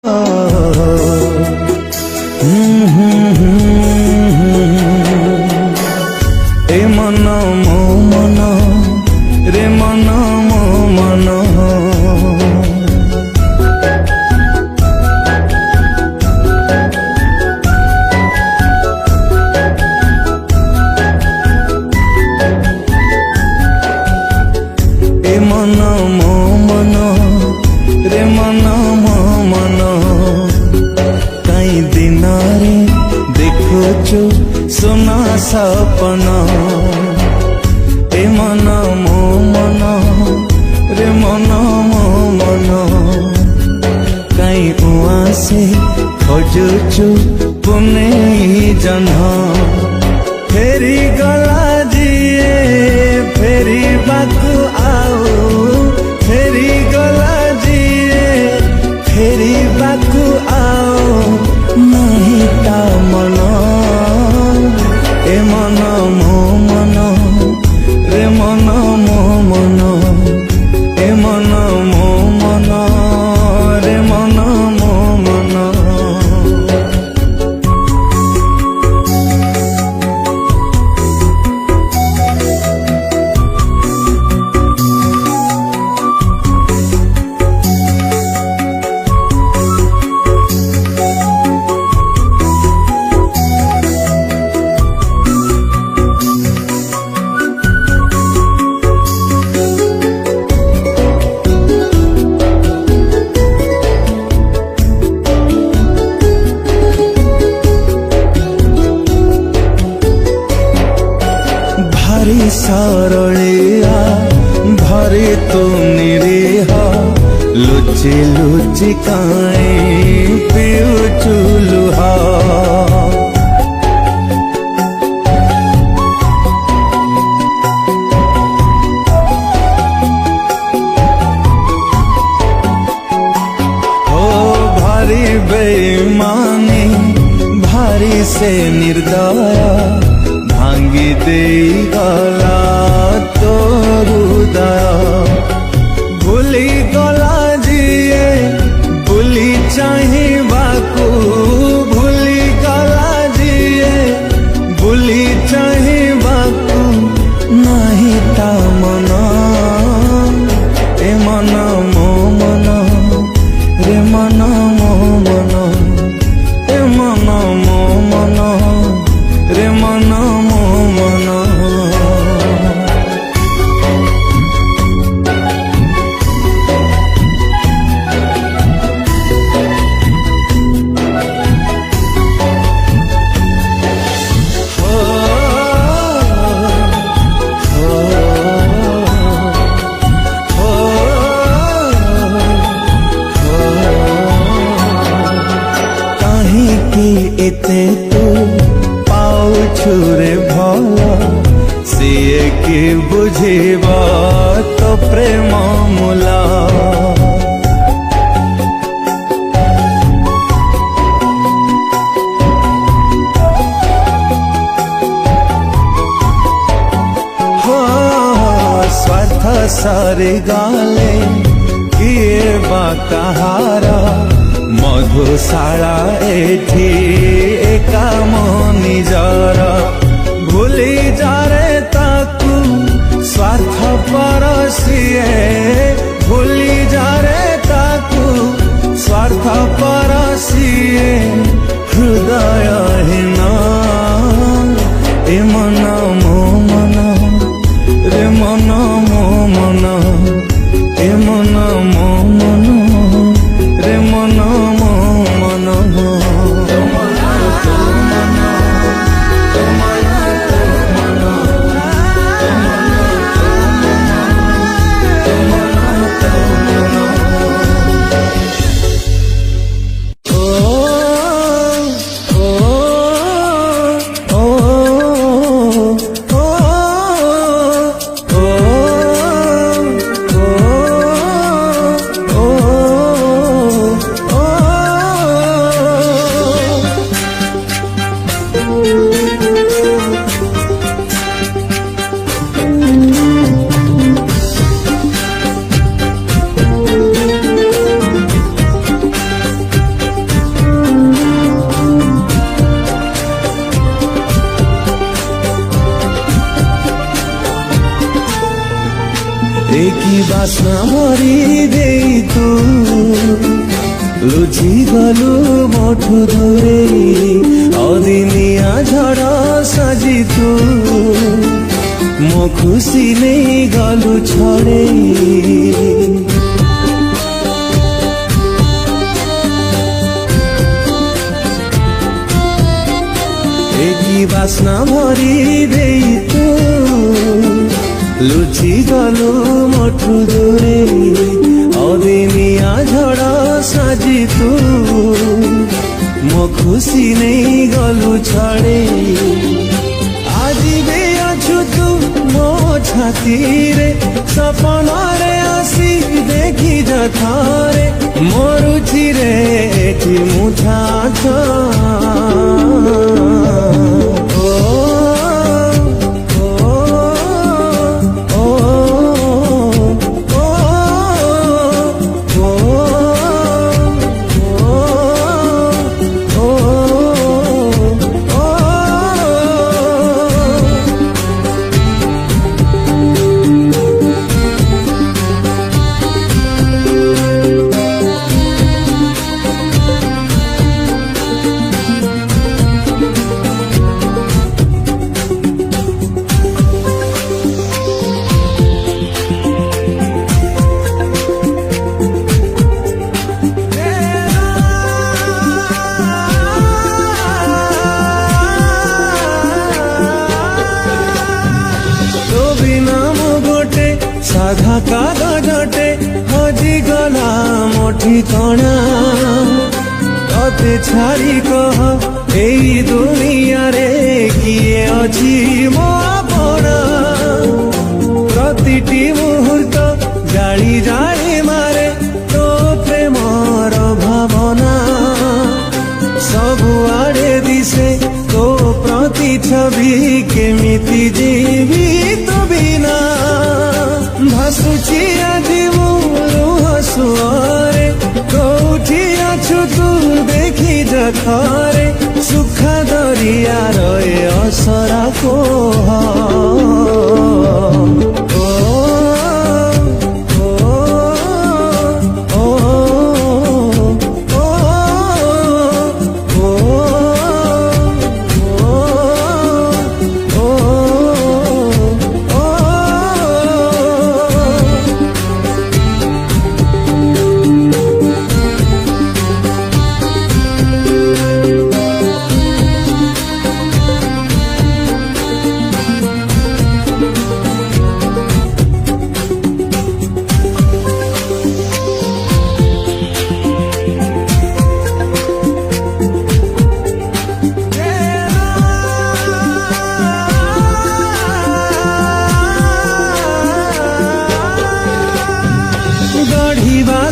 এ মন মো মন রে মন মো মন এ মন মো মন রে মন মো মন কাই দিনারে দেখুଛୁ সোনা সপন এ মন মো মন রে মন মো মন কাই উআসে খোঁজুଛୁ পুনে জহ্ন ফেরি গলা জিয়ে ফেরিବାକୁ ଆଉ ফেরি গলা জিয়ে ফেরিବାକୁ ଆଉ ନାହିଁ ତା ମନ এ মন মো মন রে মন মো মন এ মন মো মন রে মন মো মন भारी सरलिया भारी तू निरीह लुचि लुचि काई पिउचु लुहा हो भारी बेईमानी भारी से निर्दया भांगी दे गला तो हृदय भूली गला जिए भूली चाहिबाकू भूली गला जिए भूली चाहिबाकू नाही ता मन ए मन मो मन रे मन मो मन ए मन मो मन रे मन मो मन काहींकि एते तू पाउछु रे भल सिए कि बुझिबा तो प्रेम मूला हो स्वार्थ सारे गाले किए बा कहारा मधुशाला एठी एका निजर भूली जारे ताकू स्वार्थ पर सिए भूली जारे ताकू स्वार्थ पर सिए हृदयहीन ए मन मो मन रे मन मो मन ए मन मो मन रे मन मो मन ओ কি বাসনা ভরি দেই তু লুচি গলু মঠু দূরে অদিনিয়া ঝড় সাজি তু মো খুশি নেই গলু ছড়ে কি বাসনা ভরি দেই তু লুচি গলু মঠু দূরে অদিনিয়া ঝড় সাজি তু মো খুশি নেই গলু ছড়ে আজি বে অছু তু মো ছাতিরে সপনরে আসি দেখি যথারে মরুছি রে এটি মুঠা সাধা কাগজটে হজি গলা মঠি কণা ততে ছাড়ি কহ এই দুনিয়ারে কিয়ে অছি মো আপনা প্রতিটি মুহূর্ত জালি জালি মারে তো প্রেমর ভাবনা ସବୁଆଡ଼େ ଦିଶେ ତୋ ପ୍ରତି ଛବି କେମିତି ଯିବି ତୋ ବିନା ଭାସୁଛି ଆଜି ମୁଁ ଲୁହ ସୁଅରେ କୋଉଠି ଅଛୁ ତୁ ଦେଖି ଯଥରେ ସୁଖା ଦରିଆର ଏ ଅସରା କୋହ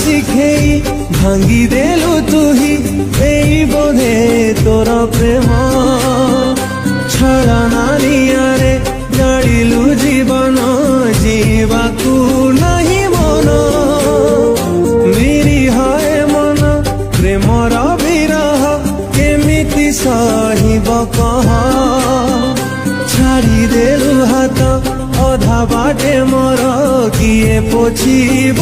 শিখেই ভাঙ্গি দেলু তুহি এই বোধে তোর প্রেম ছড়না নিয়ারে জাড়িলু জীবন জীবাকু নাহি মন নিরীহয়ে মন প্রেমর বিরহ কেমিতি সহিব কহ ছাড়ি দেলু হাত অধা বাটে মোর কিয়ে পছিব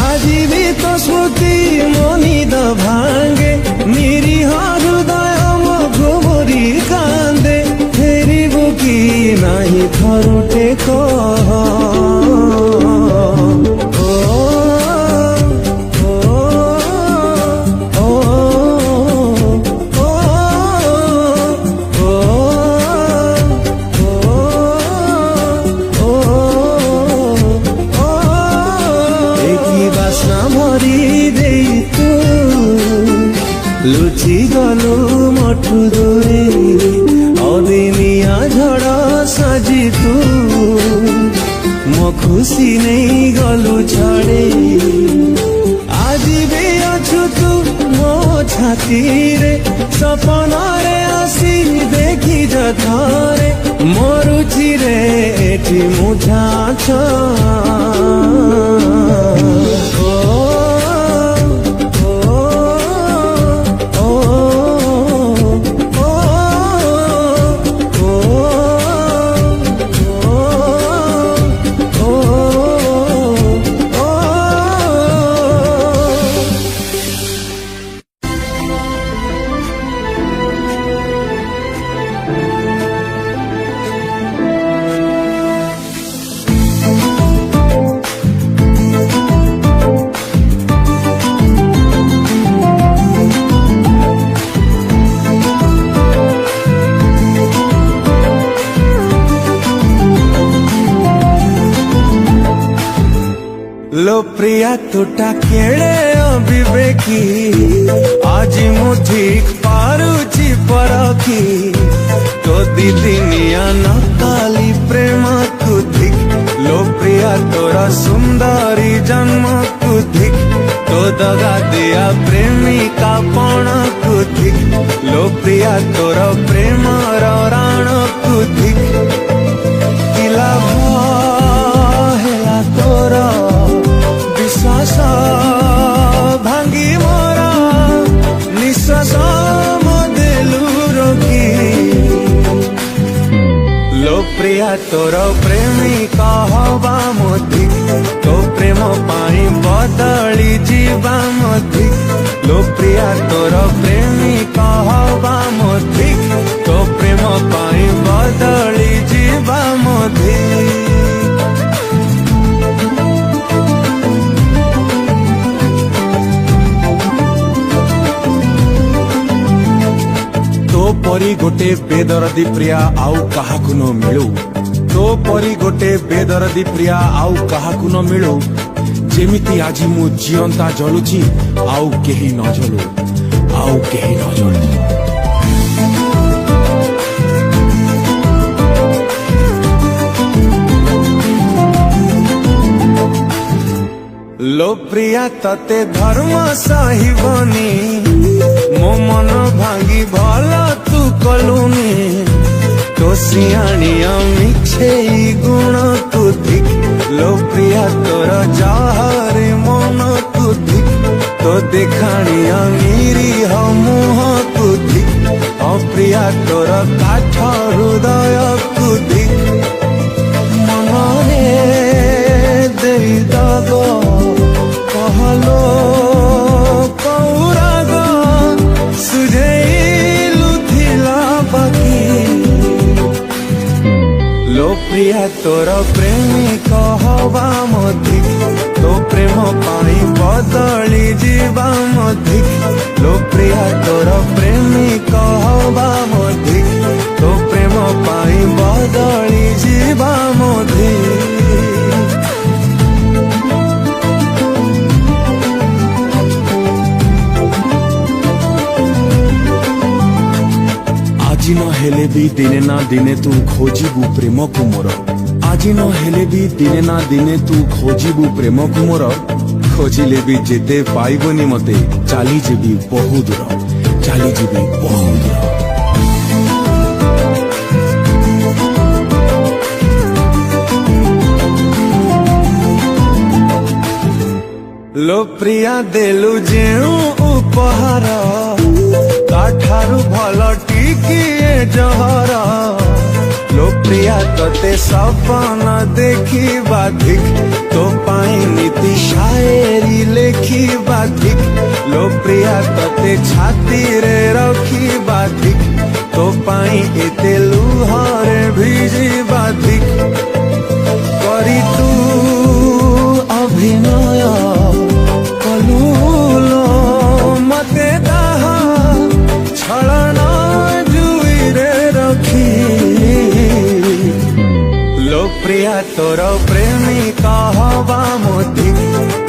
আজি বি তো স্মৃতি মনিদ ভাঙ্গে নিরীহ হৃদয় ঘুমরি কান্দে ফেরিব কি নাহি থরুটে কহ লুচি গলু মঠু দূরে অদিনিয়া ঝড় সাজি তু মো খুশি নেই গলু ছড়ে আজি বে অছু তু মো ছাতিরে সপনরে আসি দেখি যথরে মরুছি রে এটি মুঠা लो प्रिया तुटा केड़े अविवेकी आज मु ठीक पारुची परखी तो दिदिनिया नकाली प्रेम कुधिक लो प्रिया तोरा सुंदरी जन्म कुधिक तो दगा दिया प्रेमिका पण कुधिक लो प्रिया तोरा प्रेम राण कुधिक किला हेला तोरा विश्वास भांगी मोरा निश्वास मदेलु रोगी लो प्रिया तोर प्रेमिका हवा मधिक तो प्रेम पाई बदली जीवा मधिक लो प्रिया तोर प्रेमिका हवा मधिक तो प्रेम पाई बदली जीवा मधिक तो परी गोटे बेदरदी प्रिया आउ काहाकु न मिलू तो परी गोटे बेदरदी प्रिया आउ काहाकु न मिलू जेमिति आजी मु जियंता जलुची आउ केही न जलू आउ केही न जलू लो प्रिया तते धर्म सहिबनी मो मन भांगी भला तू कलुनी तो सियाणिया मिछे गुण कुधिक लो प्रिया तोर जहर मन कुधिक तो देखाणिया मीरी मुह कुधिक अप्रिया तोर काठ हृदय कुधिक मनरे देई दग कहलो कौराग सुझेलु थिला बाकी लो प्रिया तोर प्रेमिक हवा मधिक तो प्रेम पाई बदली जीवा मधिक लो प्रिया तोर प्रेमिक हवा मधिक तो प्रेम पाई बदली जीवा मधिक आज न हेले भी दिने ना दिने तू खोजिबु प्रेम को मोर आज न हेले भी दिने ना दिने तू खोजिबु प्रेम को मोर खोजिले भी जेते पाइबनी मते चाली जीबी बहु दूर चाली जीबी बहु दूर लो प्रिया देलु जेउ उपहार ताठारु भल टिकिए जहर लो प्रिया तते सपन देखी बाधिक तो पाई नीति शायरी लेखी बाधिक लो प्रिया तते छाती रे रखी बाधिक तो पाई एते लुहरे भिजी बाधिक करी तू अभिनय कलुलो मते दाहा छलना जुई रे रखी लो प्रिया तोर प्रेमिका हवा मधिक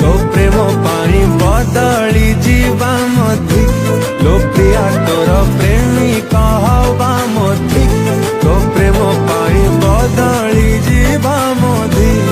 तो प्रेम पाई बदली जीवा मधिक लो प्रिया तोर प्रेमिका हवा मधिक तो प्रेम पाई बदली जीवा मधिक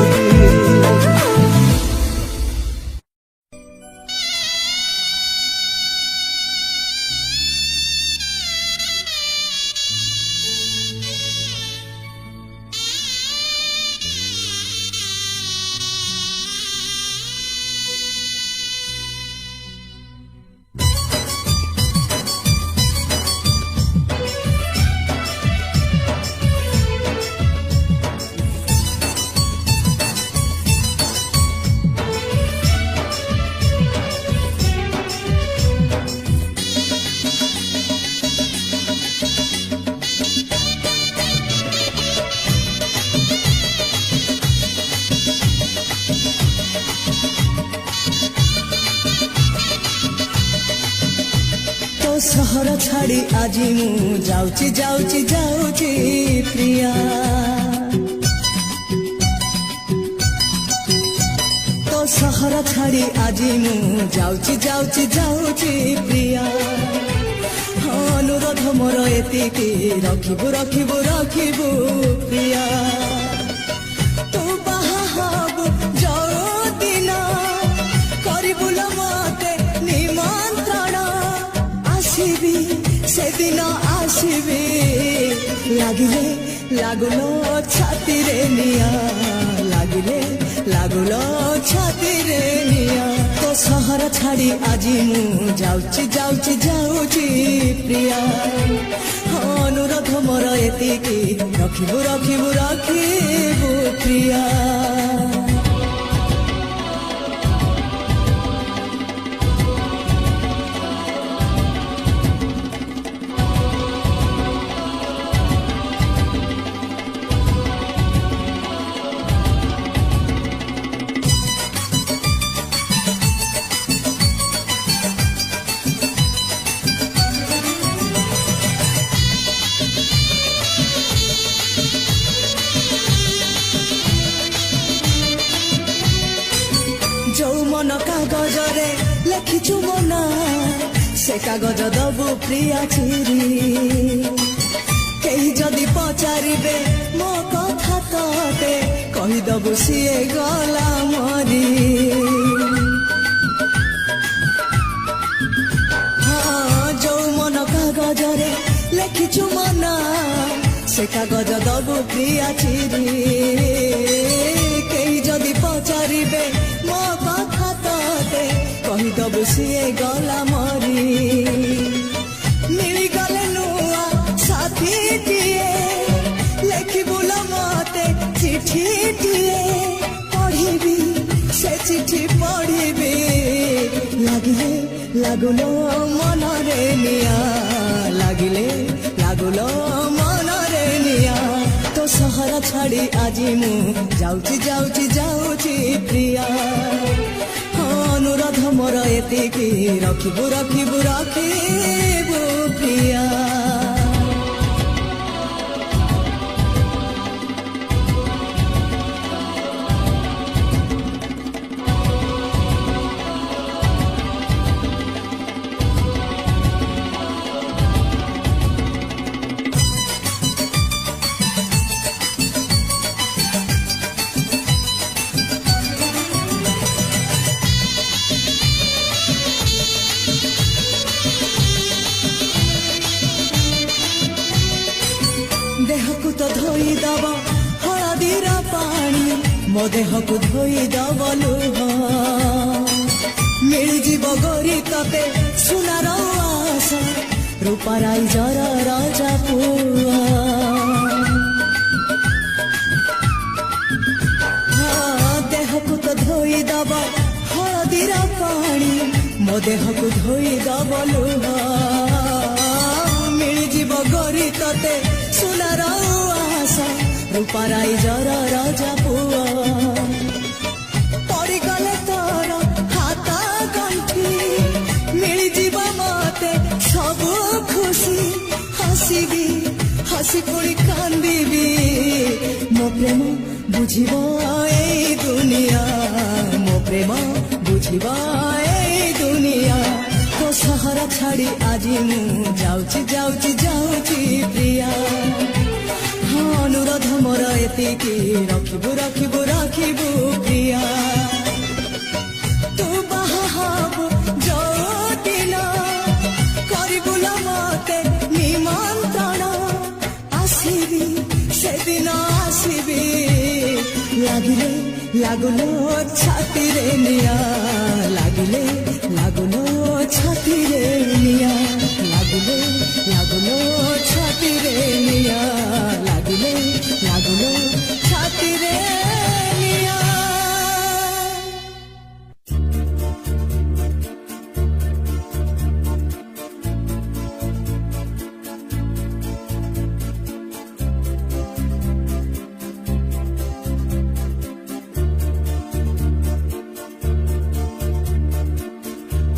सहर छाड़ी आज मु जाऊची जाऊची जाऊची प्रिया तो ସହର ଛାଡ଼ି ଆଜି ମୁଁ ଯାଉଛି ଯାଉଛି ଯାଉଛି ପ୍ରିୟା ଅନୁରୋଧ ମୋର ଏତିକି ରଖିବୁ ରଖିବୁ ରଖିବୁ ପ୍ରିୟା ତୁ ବାହା ହବୁ ଯୋଉଦିନ କରିବୁ ଲୋ ମତେ ନିମନ୍ତ୍ରଣ ଆସିବି ସେଦିନ ଆସିବି ଲାଗିଲେ ଲାଗୁଲୋ ଛାତିରେ ନିଆଁ ଲାଗିଲେ ଲାଗୁଲୋ ଛାତିରେ ନିଆଁ ତୋ ସହର ଛାଡ଼ି ଆଜି ମୁଁ ଯାଉଛି ଯାଉଛି ଯାଉଛି ପ୍ରିୟା ଅନୁରୋଧ ମୋର ଏତିକି ରଖିବୁ ରଖିବୁ ରଖିବୁ ପ୍ରିୟା ଯୋଉ ମନ କାଗଜରେ ଲେଖିଛୁ ମୋ ନାଁ ସେ କାଗଜ ଦବୁ ପ୍ରିୟା ଚିରି କେହି ଯଦି ପଚାରିବେ ମୋ କଥା ତତେ କହିଦବୁ ସିଏ ଗଲା ମରି ହଁ ଯୋଉ ମନ କାଗଜରେ ଲେଖିଛୁ ମୋ ନାଁ ସେ କାଗଜ ଦବୁ ପ୍ରିୟା ଚିରି କେହି ଯଦି ପଚାରିବେ ମୋ କଥା ତତେ କହିଦବୁ ସିଏ ଗଲା ମରି ମିଳିଗଲେ ନୂଆ ସାଥୀଟିଏ ଲେଖିବୁ ଲୋ ମତେ ଚିଠିଟିଏ ପଢ଼ିବି ସେ ଚିଠି ପଢ଼ିବି ଲାଗିଲେ ଲାଗୁଲୋ ମନରେ ନିଆଁ ଲାଗିଲେ ଲାଗୁଲୋ ମନରେ ନିଆଁ ତୋ ସହର ଛାଡ଼ି ଆଜି ମୁଁ ଯାଉଛି ଯାଉଛି ଯାଉଛି ପ୍ରିୟା ଅନୁରୋଧ ମୋର ଏତିକି ରଖିବୁ ରଖିବୁ ରଖିବୁ ପ୍ରିୟା ଦେହକୁ ତ ଧୋଇଦବ ହଳଦୀର ପାଣି ମୋ ଦେହକୁ ଧୋଇଦବ ଲୁହ ମିଳିଯିବ ଗୋରି ତତେ ସୁନାର ଆଶା ରୂପାରାଇ ଜର ରାଜା ପୁଅ ଦେହକୁ ତ ଧୋଇଦବ ହଳଦୀର ପାଣି ମୋ ଦେହକୁ ଧୋଇଦବ ଲୁହ ମିଳିଯିବ ଗୋରି ତତେ ସୁନାର ଆଶା ରୂପାରାଇ ଜର ରାଜା ପୁଅ ପଡ଼ିଗଲେ ତୋର ହାତ ଗଣ୍ଠି ମିଳିଯିବ ମତେ ସବୁ ଖୁସି ହସିବି ହସି ପୁଣି କାନ୍ଦିବି ମୋ ପ୍ରେମ ବୁଝିବ ଏଇ ଦୁନିଆ ମୋ ପ୍ରେମ ବୁଝିବ ଏଇ ଦୁନିଆ ତୋ ସହର ଛାଡ଼ି ଆଜି ମୁଁ ଯାଉଛି ଯାଉଛି ଯାଉଛି ପ୍ରିୟା ଅନୁରୋଧ ମୋର ଏତିକି ରଖିବୁ ରଖିବୁ ରଖିବୁ ପ୍ରିୟା ତୁ ବାହା ହବୁ ଯୋଉଦିନ କରିବୁ ଲୋ ମତେ ନିମନ୍ତ୍ରଣ ଆସିବି ସେଦିନ ଆସିବି ଲାଗିଲେ ଲାଗୁଲୋ ଛାତିରେ ନିଆଁ ଲାଗିଲେ ଲାଗୁଲୋ ଛାତିରେ ନିଆଁ ଲାଗିଲେ ଲାଗୁଲୋ ଛାତିରେ ନିଆଁ ଲାଗିଲେ ଲାଗୁଲୋ ଛାତିରେ ନିଆଁ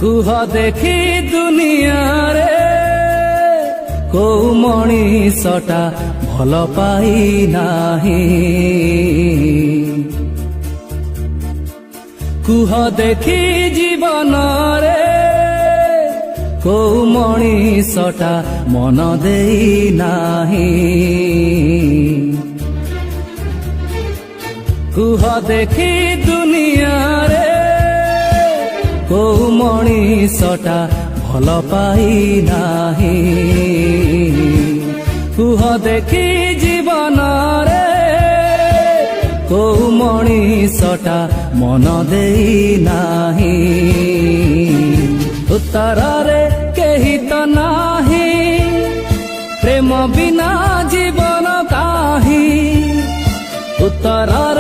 କୁହ ଦେଖି ଦୁନିଆରେ କୋଉ ମଣିଷଟା ଭଲ ପାଇ ନାହିଁ କୁହ ଦେଖି ଜୀବନରେ କୋଉ ମଣିଷଟା ମନ ଦେଇ ନାହିଁ। କୁହ ଦେଖି ଦୁନିଆରେ କୋଉ ମଣିଷଟା ଭଲ ପାଇ ନାହିଁ। କୁହ ଦେଖି ଜୀବନରେ କୋଉ ମଣିଷଟା ମନ ଦେଇ ନାହିଁ। ଉତ୍ତରରେ କେହି ତ ନାହିଁ, ପ୍ରେମ ବିନା ଜୀବନ କାହିଁ। ଉତ୍ତରରେ